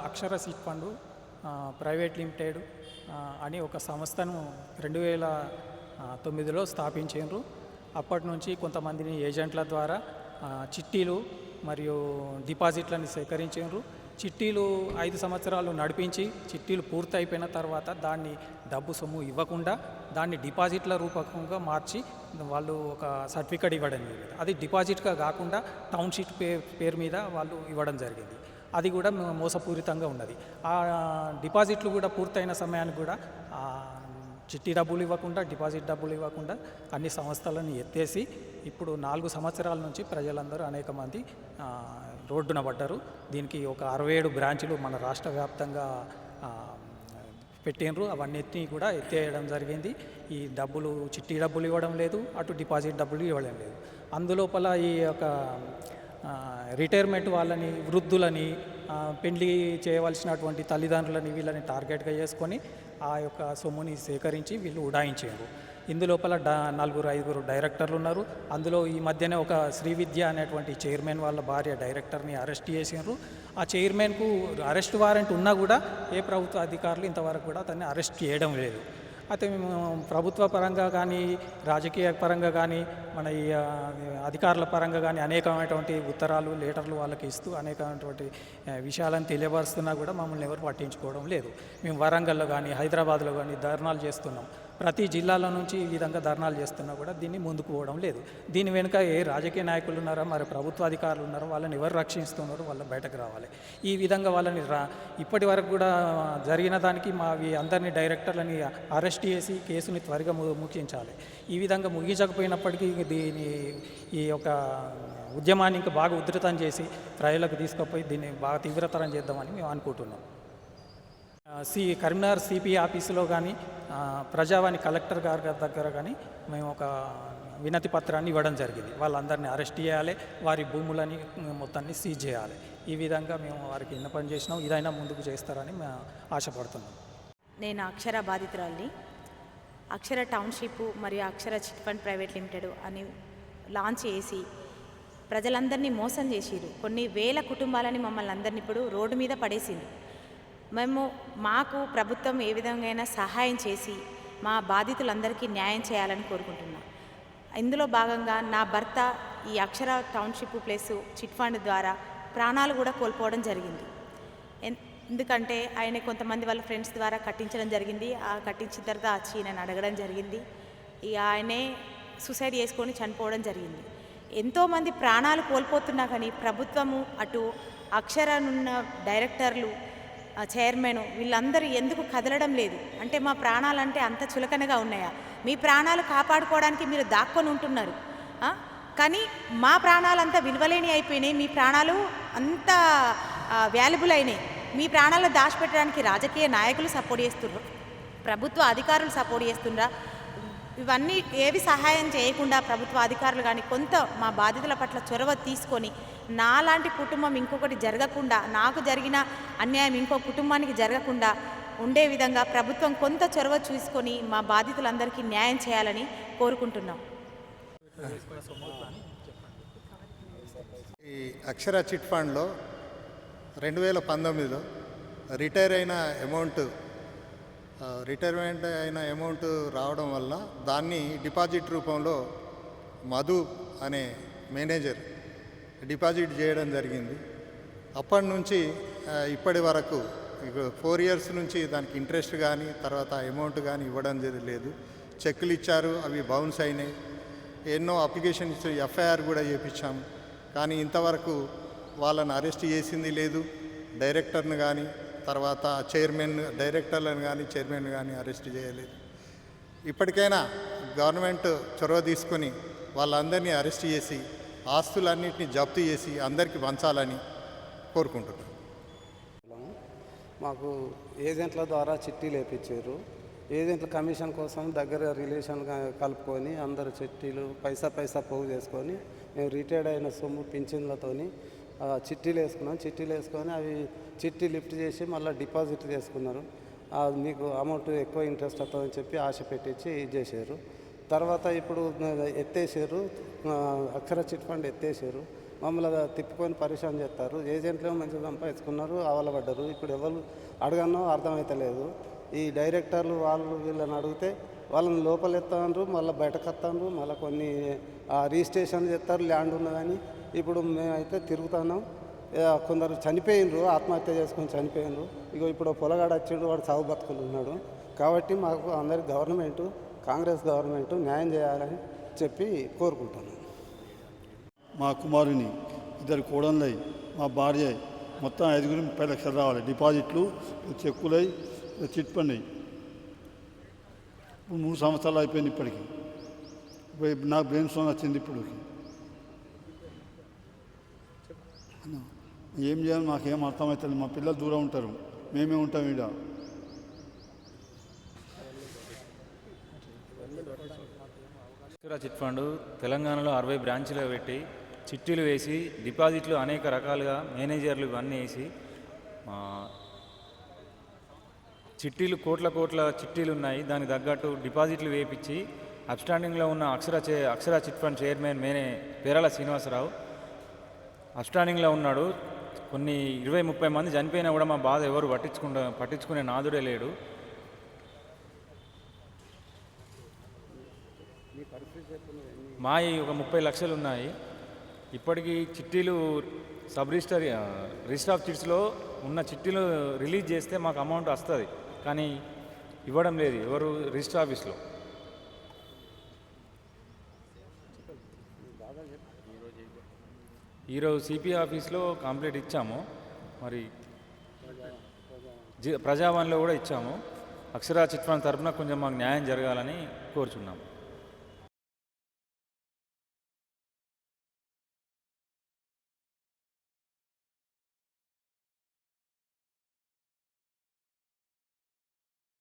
అక్షర chit fund private limited అని ఒక సంస్థను 2009లో స్థాపించారు. అప్పటి నుంచి కొంతమందిని ఏజెంట్ల ద్వారా చిట్టీలు మరియు డిపాజిట్లను సేకరించారు. చిట్టీలు 5 సంవత్సరాలు నడిపించి చిట్టీలు పూర్తయిపోయిన తర్వాత దాన్ని డబ్బు సొమ్ము ఇవ్వకుండా దాన్ని డిపాజిట్ల రూపకంగా మార్చి వాళ్ళు ఒక సర్టిఫికేట్ ఇవ్వడం జరిగింది. అది డిపాజిట్గా కాకుండా టౌన్షిప్ పేరు మీద వాళ్ళు ఇవ్వడం జరిగింది. అది కూడా మోసపూరితంగా ఉన్నది. ఆ డిపాజిట్లు కూడా పూర్తయిన సమయానికి కూడా చిట్టి డబ్బులు ఇవ్వకుండా డిపాజిట్ డబ్బులు ఇవ్వకుండా అన్ని సంస్థలను ఎత్తేసి ఇప్పుడు 4 సంవత్సరాల నుంచి ప్రజలందరూ అనేక మంది రోడ్డున పడ్డారు. దీనికి ఒక 67 బ్రాంచులు మన రాష్ట్ర వ్యాప్తంగా పెట్టినరు. అవన్నీ కూడా ఎత్తేయడం జరిగింది. ఈ డబ్బులు చిట్టి డబ్బులు ఇవ్వడం లేదు, అటు డిపాజిట్ డబ్బులు ఇవ్వడం లేదు. అందులోపల ఈ యొక్క రిటైర్మెంట్ వాళ్ళని, వృద్ధులని, పెళ్లి చేయవలసినటువంటి తల్లిదండ్రులని వీళ్ళని టార్గెట్గా చేసుకొని ఆ యొక్క సొమ్ముని సేకరించి వీళ్ళు ఉడాయించారు. ఇందులోపల 4-5 డైరెక్టర్లు ఉన్నారు. అందులో ఈ మధ్యనే ఒక శ్రీవిద్య అనేటువంటి చైర్మన్ వాళ్ళ భార్య డైరెక్టర్ని అరెస్ట్ చేసినారు. ఆ చైర్మన్కు అరెస్ట్ వారెంట్ ఉన్నా కూడా ఏ ప్రభుత్వ అధికారులు ఇంతవరకు కూడా అతన్ని అరెస్ట్ చేయడం లేదు. అయితే మేము ప్రభుత్వ పరంగా కానీ, రాజకీయ పరంగా కానీ, మన ఈ అధికారుల పరంగా కానీ అనేకమైనటువంటి ఉత్తరాలు, లెటర్లు వాళ్ళకి ఇస్తూ అనేకమైనటువంటి విషయాలను తెలియపరుస్తున్నా కూడా మమ్మల్ని ఎవరు పట్టించుకోవడం లేదు. మేము వరంగల్లో కానీ, హైదరాబాద్లో కానీ ధర్నాలు చేస్తున్నాం. ప్రతి జిల్లాలో నుంచి ఈ విధంగా ధర్నాలు చేస్తున్నా కూడా దీన్ని ముందుకు పోవడం లేదు. దీని వెనుక ఏ రాజకీయ నాయకులు ఉన్నారో, మరి ప్రభుత్వ అధికారులు ఉన్నారో, వాళ్ళని ఎవరు రక్షిస్తున్నారో వాళ్ళు బయటకు రావాలి. ఈ విధంగా వాళ్ళని ఇప్పటి వరకు కూడా జరిగిన దానికి అందరినీ డైరెక్టర్లని అరెస్ట్ చేసి కేసుని త్వరగా ముగించాలి. ఈ విధంగా ముగించకపోయినప్పటికీ ఈ యొక్క ఉద్యమాన్ని ఇంకా బాగా ఉధృతం చేసి ప్రజలకు తీసుకుపోయి దీన్ని బాగా తీవ్రతరం చేద్దామని మేము అనుకుంటున్నాం. కరీంనగర్ సిపి ఆఫీసులో కానీ, ప్రజావాణి కలెక్టర్ గారి దగ్గర కానీ మేము ఒక వినతి పత్రాన్ని ఇవ్వడం జరిగింది. వాళ్ళందరినీ అరెస్ట్ చేయాలి, వారి భూములని మొత్తాన్ని సీజ్ చేయాలి. ఈ విధంగా మేము వారికి విన్నపం చేసినాం. ఇదైనా ముందుకు చేస్తారని మేము ఆశపడుతున్నాం. నేను అక్షర బాధితురాల్ని. అక్షర టౌన్షిప్ మరియు అక్షర చిట్ ఫండ్ ప్రైవేట్ లిమిటెడ్ అని లాంచ్ చేసి ప్రజలందరినీ మోసం చేసిరు. కొన్ని వేల కుటుంబాలని మమ్మల్ని అందరినీ ఇప్పుడు రోడ్డు మీద పడేసింది. మాకు ప్రభుత్వం ఏ విధంగా సహాయం చేసి మా బాధితులందరికీ న్యాయం చేయాలని కోరుకుంటున్నా. ఇందులో భాగంగా నా భర్త ఈ అక్షర టౌన్షిప్ ప్లస్ చిట్ ఫండ్ ద్వారా ప్రాణాలు కూడా కోల్పోవడం జరిగింది. ఎందుకంటే ఆయన కొంతమంది వాళ్ళ ఫ్రెండ్స్ ద్వారా కట్టించడం జరిగింది. ఆ కట్టించిన తర్వాత వచ్చి నేను అడగడం జరిగింది. ఆయనే సూసైడ్ చేసుకొని చనిపోవడం జరిగింది. ఎంతోమంది ప్రాణాలు కోల్పోతున్నా కానీ ప్రభుత్వము, అటు అక్షరనున్న డైరెక్టర్లు, చైర్మన్ వీళ్ళందరూ ఎందుకు కదలడం లేదు? అంటే మా ప్రాణాలంటే అంత చులకనగా ఉన్నాయా? మీ ప్రాణాలు కాపాడుకోవడానికి మీరు దాక్కొని ఉంటున్నారు, కానీ మా ప్రాణాలంతా విలువలేని అయిపోయినాయి. మీ ప్రాణాలు అంత వాల్యుబుల్ అయినాయి. మీ ప్రాణాలను దాచిపెట్టడానికి రాజకీయ నాయకులు సపోర్ట్ చేస్తున్నారు, ప్రభుత్వ అధికారులు సపోర్ట్ చేస్తున్నారు. ఇవన్నీ ఏవి సహాయం చేయకుండా ప్రభుత్వ అధికారులు కానీ కొంత మా బాధితుల పట్ల చొరవ తీసుకొని నాలాంటి కుటుంబం ఇంకొకటి జరగకుండా, నాకు జరిగిన అన్యాయం ఇంకో కుటుంబానికి జరగకుండా ఉండే విధంగా ప్రభుత్వం కొంత చొరవ చూసుకొని మా బాధితులందరికీ న్యాయం చేయాలని కోరుకుంటున్నాం. ఈ అక్షర చిట్ ఫండ్లో 2019లో రిటైర్మెంట్ అయిన అమౌంట్ రావడం వల్ల దాన్ని డిపాజిట్ రూపంలో మధు అనే మేనేజర్ డిపాజిట్ చేయడం జరిగింది. అప్పటి నుంచి ఇప్పటి వరకు 4 ఇయర్స్ నుంచి దానికి ఇంట్రెస్ట్ కానీ తర్వాత అమౌంట్ కానీ ఇవ్వడం లేదు. చెక్కులు ఇచ్చారు, అవి బౌన్స్ అయినాయి. ఎన్నో అప్లికేషన్స్ ఎఫ్ఐఆర్ కూడా చేయించాము, కానీ ఇంతవరకు వాళ్ళని అరెస్ట్ చేసింది లేదు. డైరెక్టర్ను కానీ తర్వాత డైరెక్టర్లను కానీ చైర్మన్ కానీ అరెస్ట్ చేయలేదు. ఇప్పటికైనా గవర్నమెంట్ చొరవ తీసుకొని వాళ్ళందరినీ అరెస్ట్ చేసి ఆస్తులన్నింటినీ జప్తు చేసి అందరికీ పంచాలని కోరుకుంటున్నాను. మాకు ఏజెంట్ల ద్వారా చిట్టీలు వేయించారు. ఏజెంట్ల కమిషన్ కోసం దగ్గర రిలేషన్ కలుపుకొని అందరు చిట్టీలు పైసా పోగు చేసుకొని మేము రిటైర్డ్ అయిన సొమ్ము పింఛన్లతోని చిట్టీలు వేసుకొని అవి చిట్టి లిఫ్ట్ చేసి మళ్ళీ డిపాజిట్ చేసుకున్నారు. మీకు అమౌంట్ ఎక్కువ ఇంట్రెస్ట్ వస్తుందని చెప్పి ఆశ పెట్టించి ఇది చేశారు. తర్వాత ఇప్పుడు ఎత్తేసారు, అక్షర చిట్ ఫండ్ ఎత్తేసారు. మమ్మల్ని తిప్పుకొని పరిశాన్ చేస్తారు. ఏజెంట్లు మంచిగా సంపాదించుకున్నారు, అవలబడ్డారు. ఇప్పుడు ఎవరు అడగనో అర్థమవుతలేదు. ఈ డైరెక్టర్లు వాళ్ళు వీళ్ళని అడిగితే వాళ్ళని లోపలెత్తారు, మళ్ళీ బయటకు వస్తారు, మళ్ళీ కొన్ని రిజిస్ట్రేషన్ చేస్తారు ల్యాండ్ ఉన్నదని. ఇప్పుడు మేమైతే తిరుగుతున్నాం. కొందరు చనిపోయినరు, ఆత్మహత్య చేసుకొని చనిపోయినరు. ఇప్పుడు పొలగాడు వచ్చిండు, వాడు సాగు బతుకులు ఉన్నాడు. కాబట్టి మాకు అందరికి గవర్నమెంటు, కాంగ్రెస్ గవర్నమెంటు న్యాయం చేయాలని చెప్పి కోరుకుంటున్నాను. మా కుమారుని, 2 కోడళ్ళై, మా భార్య, మొత్తం 5 30 లక్షలు రావాలి. డిపాజిట్లు, చెక్కులై, చిట్ ఫండ్ అయ్యి 3 సంవత్సరాలు అయిపోయింది. ఇప్పటికి నాకు బ్రెయిన్ స్టోన్ వచ్చింది. ఇప్పుడు ఏం చేయాలి మాకేం అర్థమవుతుంది. మా పిల్లలు దూరం ఉంటారు, మేమే ఉంటాం ఈడ. అక్షర చిట్ ఫండ్ తెలంగాణలో 60 బ్రాంచ్లు పెట్టి చిట్టీలు వేసి డిపాజిట్లు అనేక రకాలుగా మేనేజర్లు ఇవన్నీ వేసి చిట్టీలు కోట్ల చిట్టీలు ఉన్నాయి. దానికి తగ్గట్టు డిపాజిట్లు వేయించి అబ్స్టాండింగ్లో ఉన్న Akshara chit fund chairman Perala Srinivasarao అబ్స్టాండింగ్లో ఉన్నాడు. కొన్ని 20-30 మంది చనిపోయినా కూడా మా బాధ ఎవరు పట్టించుకునే నాదుడే లేడు. మాయి ఒక 30 లక్షలు ఉన్నాయి. ఇప్పటికీ చిట్టీలు రిజిస్టర్ ఆఫ్ చిట్స్లో ఉన్న చిట్టీలు రిలీజ్ చేస్తే మాకు అమౌంట్ వస్తుంది, కానీ ఇవ్వడం లేదు ఎవరు రిజిస్టర్ ఆఫీస్లో. ఈరోజు సిపి ఆఫీస్లో కంప్లీట్ ఇచ్చాము, మరి ప్రజావాణిలో కూడా ఇచ్చాము. అక్షర చిట్ ఫండ్ తరఫున కొంచెం మాకు న్యాయం జరగాలని కోరుచున్నాము.